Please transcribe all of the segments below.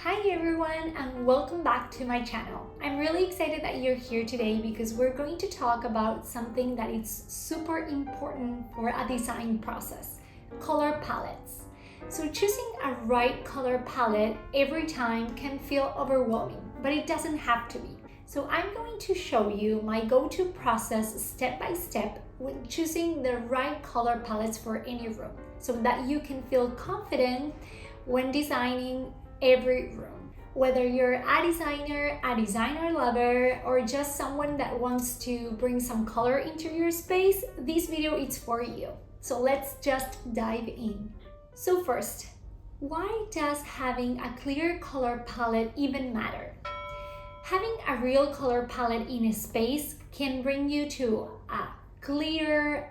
Hi everyone and welcome back to my channel. I'm really excited that you're here today because we're going to talk about something that is super important for a design process, color palettes. So choosing a right color palette every time can feel overwhelming, but it doesn't have to be. So I'm going to show you my go-to process step by step when choosing the right color palettes for any room so that you can feel confident when designing every room. Whether you're a designer lover, or just someone that wants to bring some color into your space, this video is for you. So let's just dive in. So first, why does having a clear color palette even matter? Having a real color palette in a space can bring you to a clear,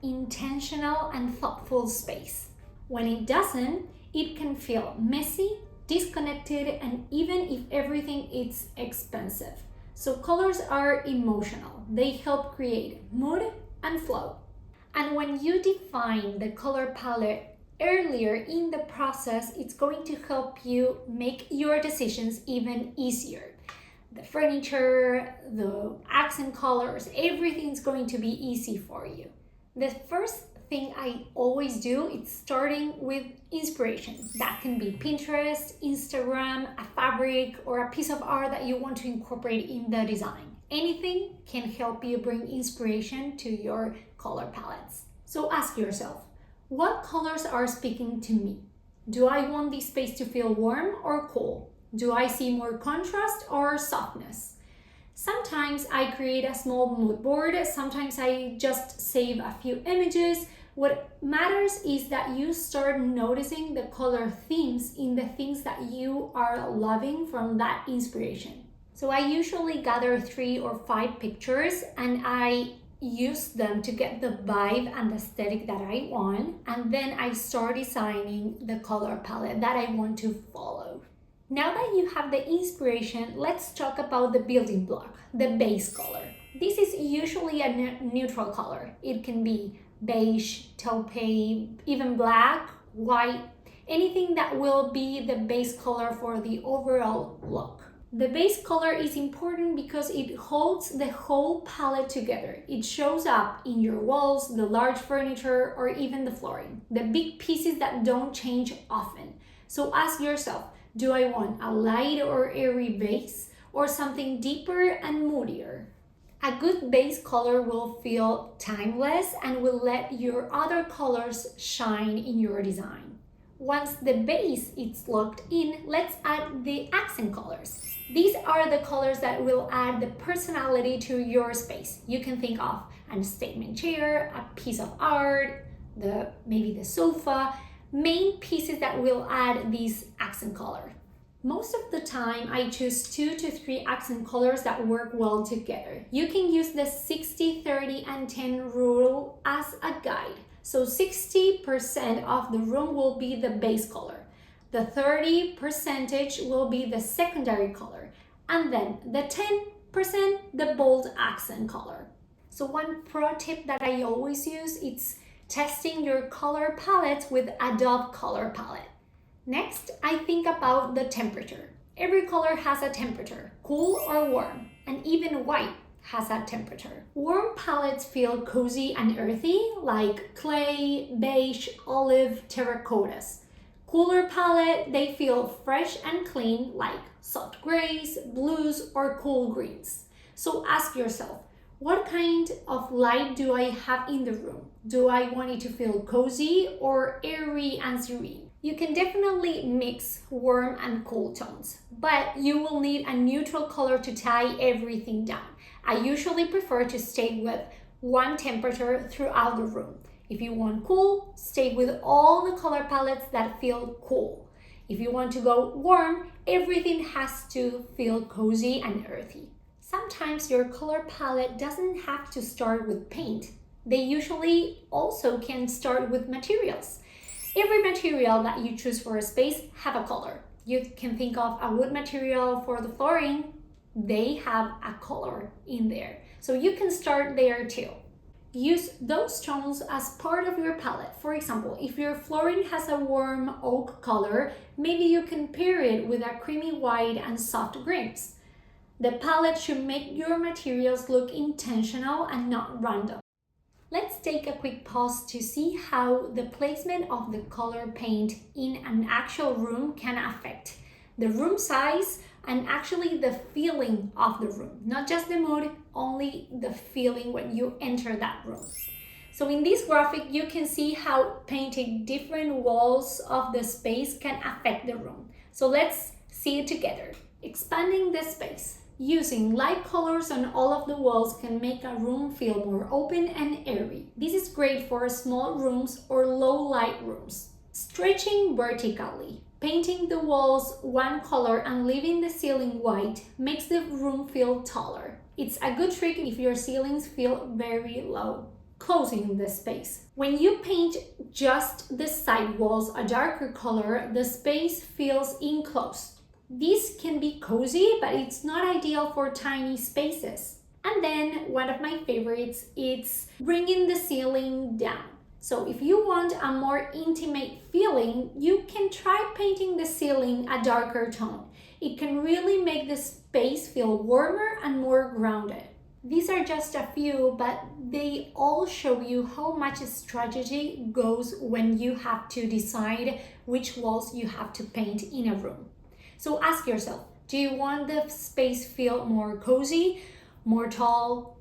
intentional, and thoughtful space. When it doesn't, it can feel messy, disconnected, and even if everything is expensive. So colors are emotional. They help create mood and flow. And when you define the color palette earlier in the process, it's going to help you make your decisions even easier. The furniture, the accent colors, everything's going to be easy for you. The first thing I always do is starting with inspiration. That can be Pinterest, Instagram, a fabric, or a piece of art that you want to incorporate in the design. Anything can help you bring inspiration to your color palettes. So ask yourself, what colors are speaking to me? Do I want this space to feel warm or cool? Do I see more contrast or softness? Sometimes I create a small mood board, sometimes I just save a few images. What matters is that you start noticing the color themes in the things that you are loving from that inspiration. So I usually gather 3 or 5 pictures and I use them to get the vibe and aesthetic that I want, and then I start designing the color palette that I want to follow. Now that you have the inspiration, let's talk about the building block, the base color. This is usually a neutral color. It can be beige, taupe, even black, white, anything that will be the base color for the overall look. The base color is important because it holds the whole palette together. It shows up in your walls, the large furniture, or even the flooring, the big pieces that don't change often. So ask yourself, do I want a light or airy base or something deeper and moodier? A good base color will feel timeless and will let your other colors shine in your design. Once the base is locked in, let's add the accent colors. These are the colors that will add the personality to your space. You can think of a statement chair, a piece of art, maybe the sofa, main pieces that will add this accent color. Most of the time, I choose 2 to 3 accent colors that work well together. You can use the 60, 30, and 10 rule as a guide. So 60% of the room will be the base color. The 30% will be the secondary color. And then the 10%, the bold accent color. So one pro tip that I always use is testing your color palettes with Adobe Color Palette. Next, I think about the temperature. Every color has a temperature, cool or warm, and even white has a temperature. Warm palettes feel cozy and earthy, like clay, beige, olive, terracottas. Cooler palette, they feel fresh and clean, like soft grays, blues, or cool greens. So ask yourself, what kind of light do I have in the room? Do I want it to feel cozy or airy and serene? You can definitely mix warm and cool tones, but you will need a neutral color to tie everything down. I usually prefer to stay with one temperature throughout the room. If you want cool, stay with all the color palettes that feel cool. If you want to go warm, everything has to feel cozy and earthy. Sometimes your color palette doesn't have to start with paint. They usually also can start with materials. Every material that you choose for a space have a color. You can think of a wood material for the flooring. They have a color in there. So you can start there too. Use those tones as part of your palette. For example, if your flooring has a warm oak color, maybe you can pair it with a creamy white and soft greens. The palette should make your materials look intentional and not random. Let's take a quick pause to see how the placement of the color paint in an actual room can affect the room size and actually the feeling of the room. Not just the mood, only the feeling when you enter that room. So in this graphic, you can see how painting different walls of the space can affect the room. So let's see it together. Expanding the space. Using light colors on all of the walls can make a room feel more open and airy. This is great for small rooms or low light rooms. Stretching vertically. Painting the walls one color and leaving the ceiling white makes the room feel taller. It's a good trick if your ceilings feel very low. Closing the space. When you paint just the side walls a darker color, the space feels enclosed. This can be cozy, but it's not ideal for tiny spaces. And then one of my favorites is bringing the ceiling down. So if you want a more intimate feeling, you can try painting the ceiling a darker tone. It can really make the space feel warmer and more grounded. These are just a few, but they all show you how much strategy goes when you have to decide which walls you have to paint in a room. So ask yourself, do you want the space feel more cozy, more tall,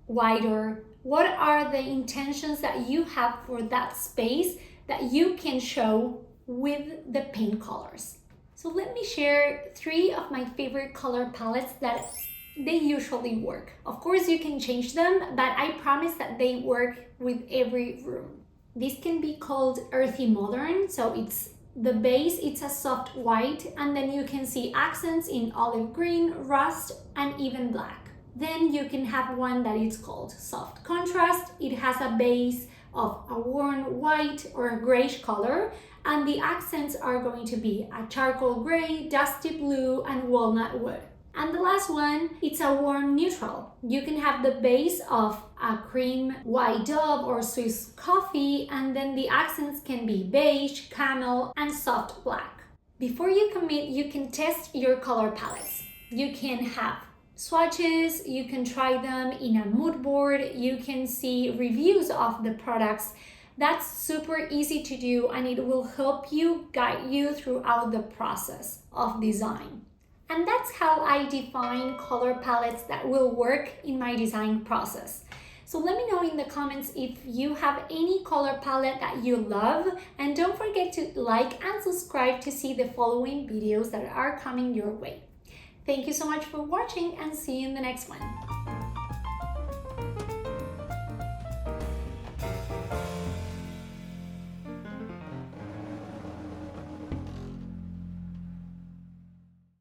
wider? What are the intentions that you have for that space that you can show with the paint colors? So let me share 3 of my favorite color palettes that they usually work. Of course, you can change them, but I promise that they work with every room. This can be called earthy modern, so it's the base, it's a soft white, and then you can see accents in olive green, rust, and even black. Then you can have one that is called soft contrast. It has a base of a warm white or a grayish color, and the accents are going to be a charcoal gray, dusty blue, and walnut wood. And the last one, it's a warm neutral. You can have the base of a cream white dove or Swiss coffee, and then the accents can be beige, camel, and soft black. Before you commit, you can test your color palettes. You can have swatches, you can try them in a mood board, you can see reviews of the products. That's super easy to do, and it will help you guide you throughout the process of design. And that's how I define color palettes that will work in my design process. So let me know in the comments if you have any color palette that you love, and don't forget to like and subscribe to see the following videos that are coming your way. Thank you so much for watching, and see you in the next one.